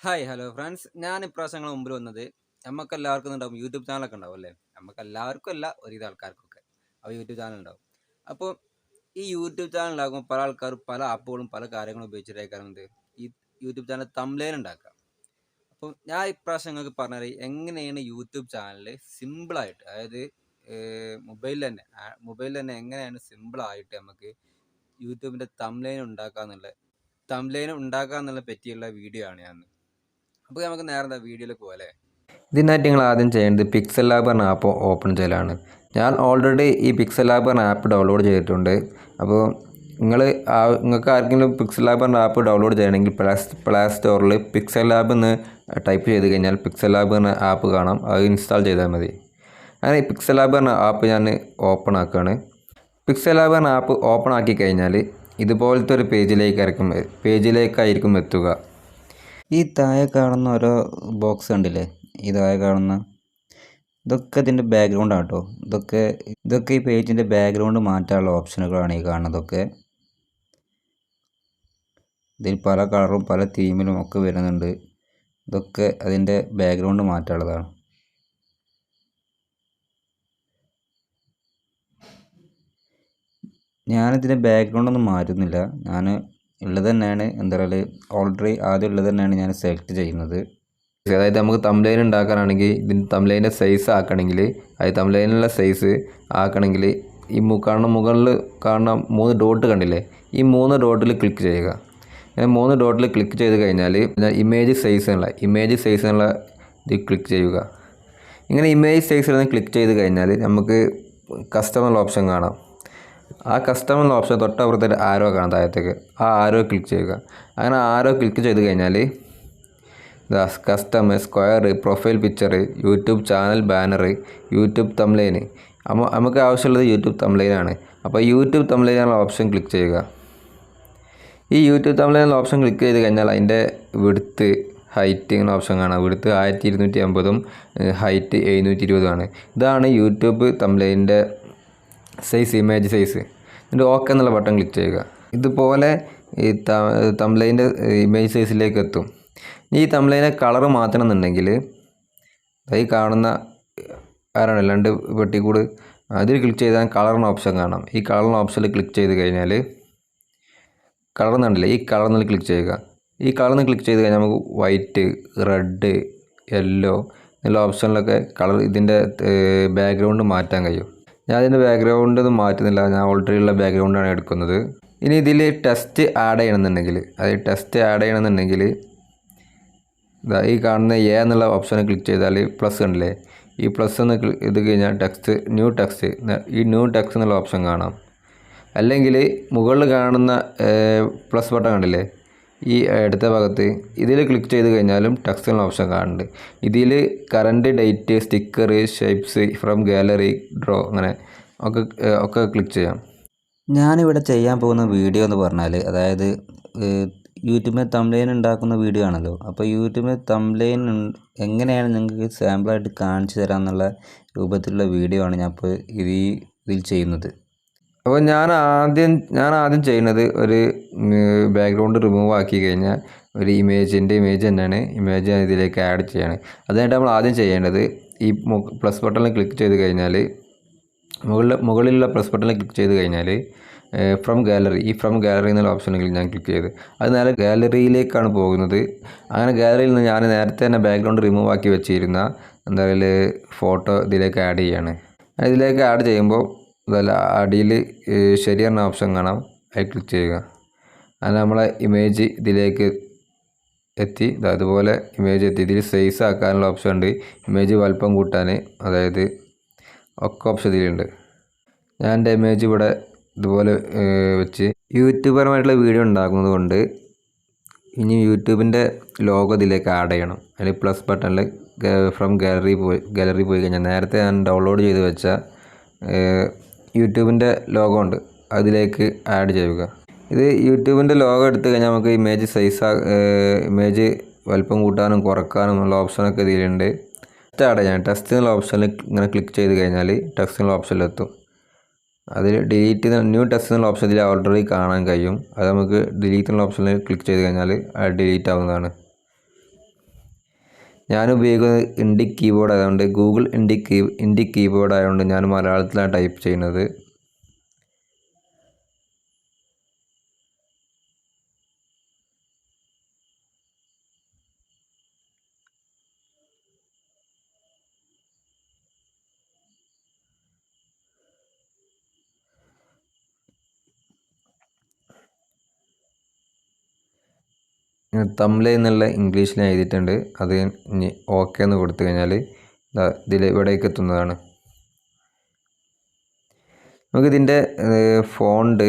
Hi hello friends, ഞാൻ ഇപ്രാവശ്യം ഞങ്ങൾ മുമ്പിൽ വന്നത് നമുക്കെല്ലാവർക്കും ഉണ്ടാവും യൂട്യൂബ് ചാനലൊക്കെ ഉണ്ടാവും അല്ലേ. നമുക്കെല്ലാവർക്കും അല്ല, ഒരുവിധ ആൾക്കാർക്കൊക്കെ അപ്പോൾ യൂട്യൂബ് ചാനൽ ഉണ്ടാവും. അപ്പോൾ ഈ യൂട്യൂബ് ചാനൽ ഉണ്ടാകുമ്പോൾ പല ആൾക്കാരും പല ആപ്പുകളും പല കാര്യങ്ങളും ഉപയോഗിച്ചിട്ടായിരിക്കും എന്ത് ഈ യൂട്യൂബ് ചാനൽ തംബ്നെയിൽ ഉണ്ടാക്കുക. അപ്പോൾ ഞാൻ ഇപ്രാവശ്യം നിങ്ങൾക്ക് പറഞ്ഞത് എങ്ങനെയാണ് യൂട്യൂബ് ചാനൽ സിമ്പിളായിട്ട്, അതായത് മൊബൈലിൽ തന്നെ എങ്ങനെയാണ് സിമ്പിളായിട്ട് നമുക്ക് യൂട്യൂബിൻ്റെ തംബ്നെയിൽ ഉണ്ടാക്കുക എന്നുള്ള പറ്റിയുള്ള വീഡിയോ ആണ് ഞാൻ. അപ്പോൾ നമുക്ക് നേരെ വീഡിയോയിലേക്ക് പോകാം അല്ലേ. ഇതിനായിട്ട് നിങ്ങൾ ആദ്യം ചെയ്യേണ്ടത് പിക്സൽ ലാബ് എന്ന ആപ്പ് ഓപ്പൺ ചെയ്യലാണ്. ഞാൻ ഓൾറെഡി ഈ പിക്സൽ ലാബ് എന്ന ആപ്പ് ഡൗൺലോഡ് ചെയ്തിട്ടുണ്ട്. അപ്പോൾ നിങ്ങൾക്ക് ആർക്കെങ്കിലും പിക്സൽ ലാബ് എന്ന ആപ്പ് ഡൗൺലോഡ് ചെയ്യണമെങ്കിൽ പ്ലേ സ്റ്റോറിൽ പിക്സൽ ലാബ് എന്ന് ടൈപ്പ് ചെയ്ത് കഴിഞ്ഞാൽ പിക്സൽ ലാബ് എന്ന ആപ്പ് കാണാം. അത് ഇൻസ്റ്റാൾ ചെയ്താൽ മതി. അങ്ങനെ ഈ പിക്സൽ ലാബ് എന്ന ആപ്പ് ഞാൻ ഓപ്പൺ ആക്കുകയാണ്. പിക്സൽ ലാബ് എന്ന ആപ്പ് ഓപ്പൺ ആക്കി കഴിഞ്ഞാൽ ഇതുപോലത്തെ ഒരു പേജിലേക്കായിരിക്കും എത്തുക. ഈ താഴെ കാണുന്ന ഓരോ ബോക്സ് കണ്ടില്ലേ, ഈ താഴെ കാണുന്ന ഇതൊക്കെ ഇതിൻ്റെ ബാക്ക്ഗ്രൗണ്ടാണ് കേട്ടോ. ഇതൊക്കെ ഈ പേജിൻ്റെ ബാക്ക്ഗ്രൗണ്ട് മാറ്റാനുള്ള ഓപ്ഷനുകളാണ് ഈ കാണുന്നതൊക്കെ. ഇതിൽ പല കളറും പല തീമിലും ഒക്കെ വരുന്നുണ്ട്. ഇതൊക്കെ അതിൻ്റെ ബാക്ക്ഗ്രൗണ്ട് മാറ്റാനുള്ളതാണ്. ഞാനിതിൻ്റെ ബാക്ക്ഗ്രൗണ്ടൊന്നും മാറ്റുന്നില്ല. ഞാൻ ഉള്ളത് തന്നെയാണ്, എന്താ പറയുക, ഓൾറെഡി ആദ്യം ഉള്ളത് തന്നെയാണ് ഞാൻ സെലക്ട് ചെയ്യുന്നത്. അതായത് നമുക്ക് തംബ്നെയിൽ ഉണ്ടാക്കാനാണെങ്കിൽ ഇതിന് തംബ്നെയിലിൻ്റെ സൈസ് ആക്കണമെങ്കിൽ, അതായത് തംബ്നെയിലിനുള്ള സൈസ് ആക്കണമെങ്കിൽ ഈ മുകളിൽ കാണുന്ന 3 ഡോട്ട് കണ്ടില്ലേ, ഈ 3 ഡോട്ടിൽ ക്ലിക്ക് ചെയ്യുക. അങ്ങനെ 3 ഡോട്ടിൽ ക്ലിക്ക് ചെയ്ത് കഴിഞ്ഞാൽ ഇമേജ് സൈസ് എന്നുള്ള ഇത് ക്ലിക്ക് ചെയ്യുക. ഇങ്ങനെ ഇമേജ് സൈസിൽ ക്ലിക്ക് ചെയ്ത് കഴിഞ്ഞാൽ നമുക്ക് കസ്റ്റമർ ഓപ്ഷൻ കാണാം. ആ കസ്റ്റമർ ഓപ്ഷൻ തൊട്ടപ്പുറത്തെ ആരോ കാണാം താഴത്തേക്ക്, ആ ആരോ ക്ലിക്ക് ചെയ്യുക. അങ്ങനെ ആരോ ക്ലിക്ക് ചെയ്ത് കഴിഞ്ഞാൽ customer, square, profile picture, YouTube channel banner, YouTube thumbnail. നമുക്ക് ആവശ്യമുള്ളത് യൂട്യൂബ് തംബ്നെയിലാണ്. അപ്പോൾ യൂട്യൂബ് തംബ്നെയിലുള്ള ഓപ്ഷൻ ക്ലിക്ക് ചെയ്യുക. ഈ യൂട്യൂബ് തംബ്നെയിലുള്ള ഓപ്ഷൻ ക്ലിക്ക് ചെയ്ത് കഴിഞ്ഞാൽ അതിൻ്റെ വിഡ്ത്ത് ഹൈറ്റ് എന്ന ഓപ്ഷൻ കാണാം. വിഡ്ത്ത് 1250ഉം ഹൈറ്റ് 720 ആണ്. ഇതാണ് യൂട്യൂബ് തംബ്നെയിലിൻ്റെ സൈസ്, ഇമേജ് സൈസ്. എന്നിട്ട് ഓക്കെ എന്നുള്ള ബട്ടൺ ക്ലിക്ക് ചെയ്യുക. ഇതുപോലെ ഈ തംബ്നെയിലിൻ്റെ ഇമേജ് സൈസിലേക്ക് എത്തും. ഈ തംബ്നെയിലിനെ കളർ മാറ്റണമെന്നുണ്ടെങ്കിൽ ഈ കാണുന്ന ആരാണ് 2 പെട്ടിക്കൂട്, അതിൽ ക്ലിക്ക് ചെയ്താൽ കളറിന് ഓപ്ഷൻ കാണാം. ഈ കളറിന് ഓപ്ഷനിൽ ക്ലിക്ക് ചെയ്ത് കഴിഞ്ഞാൽ കളർ എന്നുണ്ടല്ലേ, ഈ കളറിൽ ക്ലിക്ക് ചെയ്യുക. ഈ കളറിൽ ക്ലിക്ക് ചെയ്ത് കഴിഞ്ഞാൽ നമുക്ക് വൈറ്റ്, റെഡ്, യെല്ലോ എന്നുള്ള ഓപ്ഷനിലൊക്കെ കളർ ഇതിൻ്റെ ബാക്ക്ഗ്രൗണ്ട് മാറ്റാൻ കഴിയും. ഞാൻ ഇതിൻ്റെ ബാക്ക്ഗ്രൗണ്ട് ഒന്നും മാറ്റുന്നില്ല, ഞാൻ ഓൾറെഡി ഉള്ള ബാക്ക്ഗ്രൗണ്ടാണ് എടുക്കുന്നത്. ഇനി ഇതിൽ ടെക്സ്റ്റ് ആഡ് ചെയ്യണമെന്നുണ്ടെങ്കിൽ ഈ കാണുന്ന എ എന്നുള്ള ഓപ്ഷനിൽ ക്ലിക്ക് ചെയ്താൽ പ്ലസ് കണ്ടില്ലേ, ഈ പ്ലസ് എന്ന് ഇത് കഴിഞ്ഞാൽ ന്യൂ ടെക്സ്റ്റ് എന്നുള്ള ഓപ്ഷൻ കാണാം. അല്ലെങ്കിൽ മുകളിൽ കാണുന്ന പ്ലസ് ബട്ടൺ കണ്ടില്ലേ, ഈ അടുത്ത ഭാഗത്ത് ഇതിൽ ക്ലിക്ക് ചെയ്ത് കഴിഞ്ഞാലും ടെക്സ്റ്റ് എന്നുള്ള ഓപ്ഷൻ കാണുന്നുണ്ട്. ഇതിൽ current, date, sticker, shapes, from gallery, draw, അങ്ങനെ ഒക്കെ ക്ലിക്ക് ചെയ്യാം. ഞാനിവിടെ ചെയ്യാൻ പോകുന്ന വീഡിയോ എന്ന് പറഞ്ഞാൽ, അതായത് യൂട്യൂബിൽ തംബ്നെയിൽ ഉണ്ടാക്കുന്ന വീഡിയോ ആണല്ലോ. അപ്പോൾ യൂട്യൂബിൽ തംബ്നെയിൽ എങ്ങനെയാണ് നിങ്ങൾക്ക് സാമ്പിളായിട്ട് കാണിച്ചു തരാമെന്നുള്ള രൂപത്തിലുള്ള വീഡിയോ ആണ് ഞാൻ ഇപ്പോൾ ഇതിൽ ചെയ്യുന്നത്. അപ്പോൾ ഞാൻ ആദ്യം ചെയ്യുന്നത് ഒരു ബാക്ക്ഗ്രൗണ്ട് റിമൂവ് ആക്കി കഴിഞ്ഞാൽ ഒരു ഇമേജ് തന്നെയാണ്, ഇമേജ് ഇതിലേക്ക് ആഡ് ചെയ്യാണ്. അതിനായിട്ട് നമ്മൾ ആദ്യം ചെയ്യേണ്ടത് ഈ പ്ലസ് ബട്ടണിൽ ക്ലിക്ക് ചെയ്ത് കഴിഞ്ഞാൽ മുകളിലുള്ള പ്ലസ് ബട്ടണിൽ ക്ലിക്ക് ചെയ്ത് കഴിഞ്ഞാൽ ഫ്രം ഗാലറി എന്നുള്ള ഓപ്ഷനിൽ ഞാൻ ക്ലിക്ക് ചെയ്ത് അത് നേരെ ഗാലറിയിലേക്കാണ് പോകുന്നത്. അങ്ങനെ ഗാലറിയിൽ നിന്ന് ഞാൻ നേരത്തെ തന്നെ ബാക്ക്ഗ്രൗണ്ട് റിമൂവ് ആക്കി വെച്ചിരുന്ന ഫോട്ടോ ഇതിലേക്ക് ആഡ് ചെയ്യാണ്. ഇതിലേക്ക് ആഡ് ചെയ്യുമ്പോൾ അതല്ല അടിയിൽ ശരിയെന്ന ഓപ്ഷൻ കാണാം, അതിൽ ക്ലിക്ക് ചെയ്യുക. അങ്ങനെ നമ്മളെ ഇമേജ് ഇതിലേക്ക് എത്തി. അതുപോലെ ഇമേജ് എത്തി. ഇതിൽ സൈസ് ആക്കാനുള്ള ഓപ്ഷൻ ഉണ്ട്, ഇമേജ് വലുപ്പം കൂട്ടാൻ, അതായത് ഒക്കെ ഓപ്ഷൻ ഇതിലുണ്ട്. ഞാൻ എൻ്റെ ഇമേജ് ഇവിടെ ഇതുപോലെ വെച്ച് യൂട്യൂബർമായിട്ടുള്ള വീഡിയോ ഉണ്ടാക്കുന്നത് കൊണ്ട് ഇനി യൂട്യൂബിൻ്റെ ലോഗോ ഇതിലേക്ക് ആഡ് ചെയ്യണം. അതിൽ പ്ലസ് ബട്ടണിൽ ഫ്രം ഗാലറി പോയി കഴിഞ്ഞാൽ നേരത്തെ ഞാൻ ഡൗൺലോഡ് ചെയ്ത് വെച്ച യൂട്യൂബിൻ്റെ ലോഗോ ഉണ്ട്, അതിലേക്ക് ആഡ് ചെയ്യുക. ഇത് യൂട്യൂബിൻ്റെ ലോഗോ എടുത്തു കഴിഞ്ഞാൽ നമുക്ക് ഇമേജ് വലിപ്പം കൂട്ടാനും കുറക്കാനും ഉള്ള ഓപ്ഷനൊക്കെ ഇതിലുണ്ട്. ടെക്സ്റ്റ് ആഡ് ചെയ്യാൻ ടെക്സ്റ്റ് എന്നുള്ള ഓപ്ഷനിൽ ഇങ്ങനെ ക്ലിക്ക് ചെയ്ത് കഴിഞ്ഞാൽ ടെക്സ്റ്റ് എന്നുള്ള ഓപ്ഷനിലെത്തും. അതിൽ ന്യൂ ടെക്സ്റ്റ് എന്നുള്ള ഓപ്ഷൻ ഇതിൽ ഓൾറെഡി കാണാൻ കഴിയും. അത് നമുക്ക് ഡിലീറ്റ് എന്നുള്ള ഓപ്ഷനിൽ ക്ലിക്ക് ചെയ്ത് കഴിഞ്ഞാൽ അത് ഡിലീറ്റ് ആവുന്നതാണ്. ഞാൻ ഉപയോഗിക്കുന്നത് ഇൻഡിക് കീബോർഡ് ആയതുകൊണ്ട് ഗൂഗിൾ ഇൻഡിക് കീബോർഡ് ആയതുകൊണ്ട് ഞാൻ മലയാളത്തിലാണ് ടൈപ്പ് ചെയ്യുന്നത്. തംബ്നെയിൽ എന്നുള്ള ഇംഗ്ലീഷിൽ എഴുതിയിട്ടുണ്ട്. അത് ഇനി ഓക്കെ എന്ന് കൊടുത്തു കഴിഞ്ഞാൽ ഇവിടേക്ക് എത്തുന്നതാണ്. നമുക്കിതിൻ്റെ ഫോണ്ട്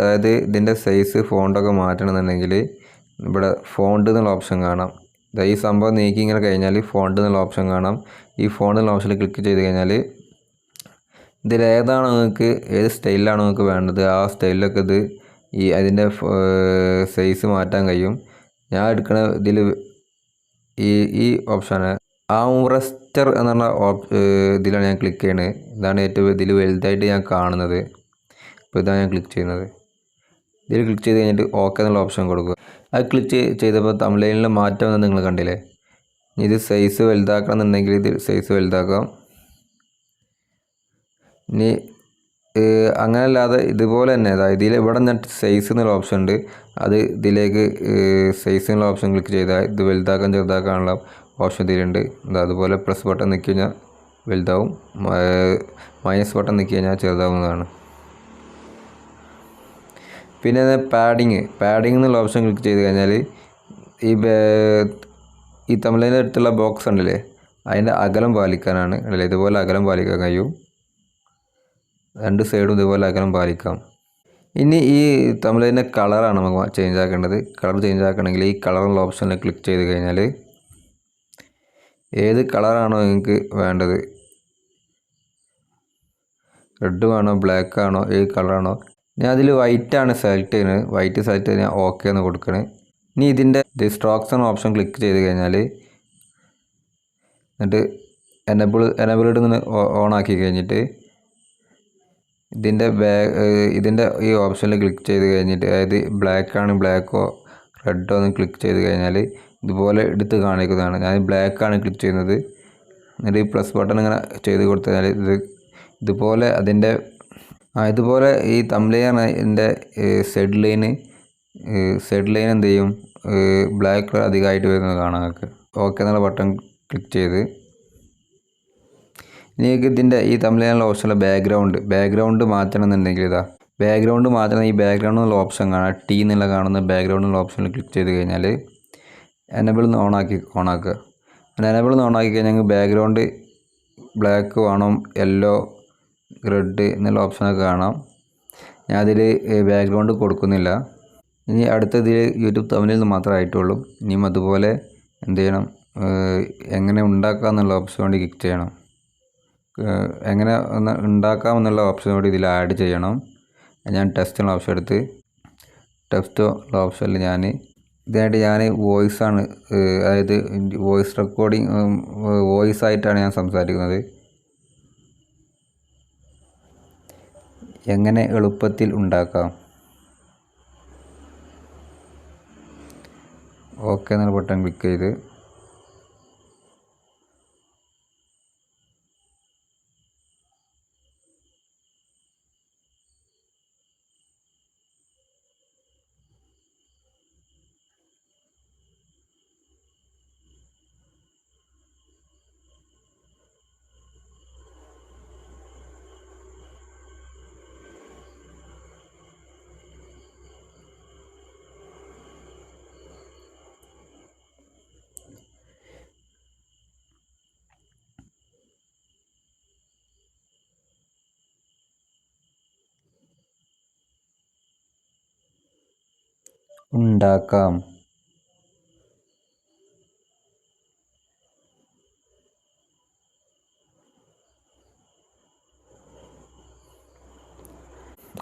അതായത് ഇതിൻ്റെ സൈസ് ഫോണ്ടൊക്കെ മാറ്റണമെന്നുണ്ടെങ്കിൽ ഇവിടെ ഫോണ്ട് എന്നുള്ള ഓപ്ഷൻ കാണാം. ഈ സംഭവം നീക്കി ഇങ്ങനെ കഴിഞ്ഞാൽ ഫോണ്ട് എന്നുള്ള ഓപ്ഷൻ കാണാം. ഈ ഫോണ്ട് എന്നുള്ള ഓപ്ഷനിൽ ക്ലിക്ക് ചെയ്ത് കഴിഞ്ഞാൽ ഇതിലേതാണോ നിങ്ങൾക്ക്, ഏത് സ്റ്റൈലിലാണോ നിങ്ങൾക്ക് വേണ്ടത് ആ സ്റ്റൈലിലൊക്കെ അതിൻ്റെ സൈസ് മാറ്റാൻ കഴിയും. ഞാൻ എടുക്കുന്ന ഈ ഓപ്ഷനാണ് ആംറെസ്റ്റർ എന്നുള്ള ഇതിലാണ് ഞാൻ ക്ലിക്ക് ചെയ്യുന്നത്. ഇതാണ് ഏറ്റവും ഇതിൽ വലുതായിട്ട് ഞാൻ കാണുന്നത്. അപ്പോൾ ഇതാണ് ഞാൻ ക്ലിക്ക് ചെയ്യുന്നത്. ഇതിൽ ക്ലിക്ക് ചെയ്ത് കഴിഞ്ഞിട്ട് ഓക്കെ എന്നുള്ള ഓപ്ഷൻ കൊടുക്കുക. അത് ക്ലിക്ക് ചെയ്തപ്പോൾ തംബ്നെയിലിൽ മാറ്റം വന്നത് നിങ്ങൾ കണ്ടില്ലേ. ഇത് സൈസ് വലുതാക്കണം എന്നുണ്ടെങ്കിൽ ഇത് സൈസ് വലുതാക്കാം. ഇനി അങ്ങനെയല്ലാതെ ഇതുപോലെ തന്നെ ഇതിൽ ഇവിടെ ഞാൻ സൈസ് എന്നുള്ള ഓപ്ഷൻ ഉണ്ട്. അത് ഇതിലേക്ക് സൈസ് എന്നുള്ള ഓപ്ഷൻ ക്ലിക്ക് ചെയ്താൽ ഇത് വലുതാക്കാൻ ചെറുതാക്കാനുള്ള ഓപ്ഷൻ ഇതിലുണ്ട്. അതുപോലെ പ്ലസ് ബട്ടൺ നിൽക്കി കഴിഞ്ഞാൽ വലുതാവും, മൈനസ് ബട്ടൺ നിൽക്കി കഴിഞ്ഞാൽ ചെറുതാവുന്നതാണ്. പിന്നെ പാഡിങ് എന്നുള്ള ഓപ്ഷൻ ക്ലിക്ക് ചെയ്ത് കഴിഞ്ഞാൽ ഈ തംബ്നെയിലിൻ്റെ അടുത്തുള്ള ബോക്സ് ഉണ്ടല്ലേ അതിൻ്റെ അകലം പാലിക്കാനാണ്. അല്ലേ ഇതുപോലെ അകലം പാലിക്കാൻ കഴിയും. രണ്ട് സൈഡും ഇതുപോലെ അകലം പാലിക്കാം. ഇനി ഈ തംബ്നെയിലിൻ്റെ കളറാണ് നമുക്ക് ചേഞ്ച് ആക്കേണ്ടത്. കളർ ചേഞ്ച് ആക്കണമെങ്കിൽ ഈ കളറുള്ള ഓപ്ഷനിൽ ക്ലിക്ക് ചെയ്ത് കഴിഞ്ഞാൽ ഏത് കളറാണോ നിങ്ങൾക്ക് വേണ്ടത്, റെഡ് ആണോ ബ്ലാക്ക് ആണോ ഏത് കളറാണോ, ഞാൻ അതിൽ വൈറ്റാണ് സെലക്ട് ചെയ്യുന്നത്. വൈറ്റ് സെലക്ട് ചെയ്ത് ഞാൻ ഓക്കെ എന്ന് കൊടുക്കണേ. ഇനി ഇതിൻ്റെ സ്ട്രോക്സ് എന്ന ഓപ്ഷൻ ക്ലിക്ക് ചെയ്ത് കഴിഞ്ഞാൽ എന്നിട്ട് എനബിൾഡ് നിന്ന് ഓൺ ആക്കി കഴിഞ്ഞിട്ട് ഇതിൻ്റെ ഈ ഓപ്ഷനിൽ ക്ലിക്ക് ചെയ്ത് കഴിഞ്ഞിട്ട് അതായത് ബ്ലാക്കാണ് ബ്ലാക്കോ റെഡോ എന്ന് ക്ലിക്ക് ചെയ്ത് കഴിഞ്ഞാൽ ഇതുപോലെ എടുത്ത് കാണിക്കുന്നതാണ്. ഞാൻ ബ്ലാക്കാണ് ക്ലിക്ക് ചെയ്യുന്നത്. എന്നിട്ട് ഈ പ്ലസ് ബട്ടൺ ഇങ്ങനെ ചെയ്ത് കൊടുത്തു കഴിഞ്ഞാൽ ഇതുപോലെ ഈ തംബ്നെയിലിൻ്റെ സൈഡ് ലൈൻ എന്ത് ചെയ്യും, ബ്ലാക്ക് കളർ അധികമായിട്ട് വരുന്നത് കാണാം നിങ്ങൾക്ക്. ഓക്കെ എന്നുള്ള ബട്ടൺ ക്ലിക്ക് ചെയ്ത് നിങ്ങൾക്ക് ഇതിൻ്റെ ഈ തംബ്നെയിലിൻ്റെ ഓപ്ഷനിലെ ബാക്ക്ഗ്രൗണ്ട് മാറ്റണം എന്നുണ്ടെങ്കിൽ ബാക്ക്ഗ്രൗണ്ട് മാറ്റണം. ഈ ബാക്ക്ഗ്രൗണ്ട് എന്നുള്ള ഓപ്ഷൻ കാണാം. ടി എന്നുള്ള കാണുന്ന ബാക്ക്ഗ്രൗണ്ട് എന്നുള്ള ഓപ്ഷനിൽ ക്ലിക്ക് ചെയ്ത് കഴിഞ്ഞാൽ എനബിൾ നിന്ന് ഓണാക്കുക. എനബിൾ നിന്ന് ഓണാക്കി കഴിഞ്ഞാൽ ഞങ്ങൾക്ക് ബാക്ക്ഗ്രൗണ്ട് ബ്ലാക്ക് വേണം, യെല്ലോ, റെഡ് എന്നുള്ള ഓപ്ഷനൊക്കെ കാണാം. ഞാൻ അതിൽ ബാക്ക്ഗ്രൗണ്ട് കൊടുക്കുന്നില്ല. ഇനി അടുത്തതിൽ യൂട്യൂബ് തംബ്നെയിൽ മാത്രമേ ആയിട്ടുള്ളൂ. ഇനിയും അതുപോലെ എന്ത് ചെയ്യണം, എങ്ങനെ ഉണ്ടാക്കാം എന്നുള്ള ഓപ്ഷൻ വേണ്ടി ക്ലിക്ക് ചെയ്യണം. എങ്ങനെ ഒന്ന് ഉണ്ടാക്കാമെന്നുള്ള ഓപ്ഷൻ കൂടി ഇതിൽ ആഡ് ചെയ്യണം. ഞാൻ ടെസ്റ്റ് ഉള്ള ഓപ്ഷൻ എടുത്ത് ടെസ്റ്റ് ഉള്ള ഓപ്ഷനിൽ ഇതിനായിട്ട് ഞാൻ വോയിസാണ്, അതായത് വോയിസ് റെക്കോർഡിങ് വോയിസ് ആയിട്ടാണ് ഞാൻ സംസാരിക്കുന്നത്. എങ്ങനെ എളുപ്പത്തിൽ ഉണ്ടാക്കാം, ഓക്കെ എന്നുള്ള ബട്ടൺ ക്ലിക്ക് ചെയ്ത് ഉണ്ടാക്കാം.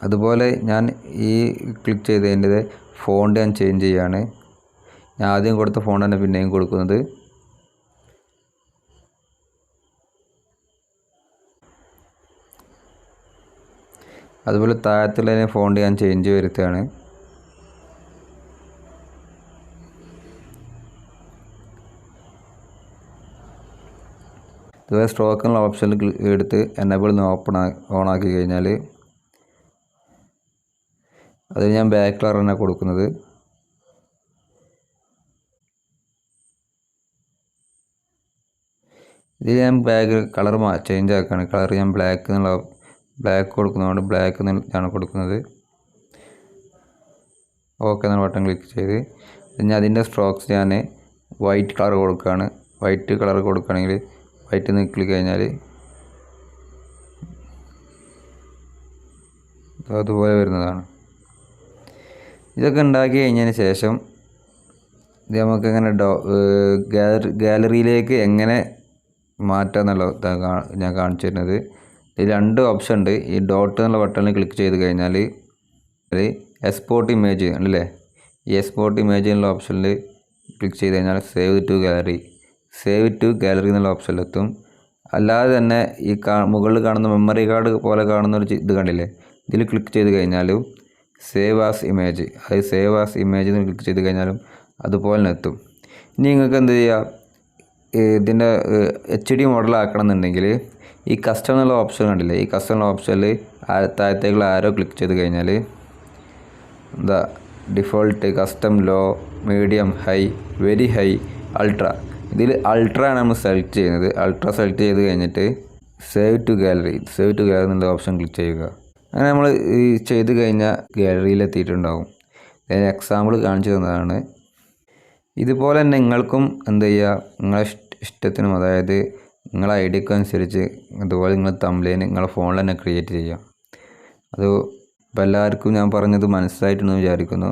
അതുപോലെ ഞാൻ ഈ ക്ലിക്ക് ചെയ്തതിൻ്റെ ഫോണ്ട് ഞാൻ ചേഞ്ച് ചെയ്യുകയാണ്. ഞാൻ ആദ്യം കൊടുത്ത ഫോണ്ട് തന്നെ പിന്നെയും കൊടുക്കുന്നത്. അതുപോലെ താഴത്തുള്ള ഫോണ്ട് ഞാൻ ചേഞ്ച് വരുത്തുകയാണ്. ഇതുപോലെ സ്ട്രോക്ക് എന്നുള്ള ഓപ്ഷനിൽ എടുത്ത് എനേബിൾ ഓൺ ആക്കി കഴിഞ്ഞാൽ അതിന് ഞാൻ ബാക്ക് കളർ തന്നെ കൊടുക്കുന്നത്. ഇതിൽ ഞാൻ ബാക്ക് കളർ ചേഞ്ച് ആക്കുകയാണ്. കളർ ഞാൻ ബ്ലാക്ക് കൊടുക്കുന്നതുകൊണ്ട് ബ്ലാക്ക് ആണ് കൊടുക്കുന്നത്. ഓക്കെ എന്ന ബട്ടൺ ക്ലിക്ക് ചെയ്ത് പിന്നെ അതിൻ്റെ സ്ട്രോക്സ് ഞാൻ വൈറ്റ് കളർ കൊടുക്കുകയാണ്. വൈറ്റ് കളർ കൊടുക്കുകയാണെങ്കിൽ വൈറ്റ് എന്ന് ക്ലിക്ക് കഴിഞ്ഞാൽ അതുപോലെ വരുന്നതാണ്. ഇതൊക്കെ ഉണ്ടാക്കി കഴിഞ്ഞതിന് ശേഷം ഇത് നമുക്ക് എങ്ങനെ ഗാലറിയിലേക്ക് എങ്ങനെ മാറ്റാം എന്നുള്ള ഞാൻ കാണിച്ചു തരുന്നത്. ഇതിൽ 2 ഓപ്ഷൻ ഉണ്ട്. ഈ ഡോട്ട് എന്നുള്ള ബട്ടണിൽ ക്ലിക്ക് ചെയ്ത് കഴിഞ്ഞാൽ എക്സ്പോർട്ട് ഇമേജ് ഉണ്ടല്ലേ, ഈ എക്സ്പോർട്ട് ഇമേജ് എന്നുള്ള ഓപ്ഷനിൽ ക്ലിക്ക് ചെയ്ത് കഴിഞ്ഞാൽ സേവ് ടു ഗാലറി എന്നുള്ള ഓപ്ഷനിലെത്തും. അല്ലാതെ തന്നെ ഈ മുകളിൽ കാണുന്ന മെമ്മറി കാർഡ് പോലെ കാണുന്ന ഒരു ഇത് കണ്ടില്ലേ, ഇതിൽ ക്ലിക്ക് ചെയ്ത് കഴിഞ്ഞാലും സേവ് ആസ് ഇമേജ്, അതായത് സേവ് ആസ് ഇമേജ് എന്ന് ക്ലിക്ക് ചെയ്ത് കഴിഞ്ഞാലും അതുപോലെ തന്നെ എത്തും. ഇനി നിങ്ങൾക്ക് എന്ത് ചെയ്യുക, ഇതിൻ്റെ HD മോഡലാക്കണം എന്നുണ്ടെങ്കിൽ ഈ കസ്റ്റം എന്നുള്ള ഓപ്ഷൻ കണ്ടില്ലേ, ഈ കസ്റ്റം എന്നുള്ള ഓപ്ഷനിൽ താഴത്തേക്കുള്ള ആരോ ക്ലിക്ക് ചെയ്ത് കഴിഞ്ഞാൽ എന്താ default, custom, low, medium, high, very high, ultra, ഇതിൽ അൾട്ര ആണ് നമ്മൾ സെലക്ട് ചെയ്യുന്നത്. അൾട്ര സെലക്ട് ചെയ്ത് കഴിഞ്ഞിട്ട് സേവ് ടു ഗാലറി എന്നുള്ള ഓപ്ഷൻ ക്ലിക്ക് ചെയ്യുക. അങ്ങനെ നമ്മൾ ഈ ചെയ്ത് കഴിഞ്ഞാൽ ഗാലറിയിൽ എത്തിയിട്ടുണ്ടാകും. അതിന് എക്സാമ്പിൾ കാണിച്ചു തന്നതാണ്. ഇതുപോലെ തന്നെ നിങ്ങൾക്കും എന്ത് ചെയ്യുക, നിങ്ങളെ ഇഷ്ടത്തിനും അതായത് നിങ്ങളെ ഐഡിയക്കും അനുസരിച്ച് അതുപോലെ നിങ്ങൾ തംബ്നെയിൽ നിങ്ങളെ ഫോണിൽ തന്നെ ക്രിയേറ്റ് ചെയ്യുക. അത് ഇപ്പോൾ എല്ലാവർക്കും ഞാൻ പറഞ്ഞത് മനസ്സിലായിട്ടുണ്ടെന്ന് വിചാരിക്കുന്നു.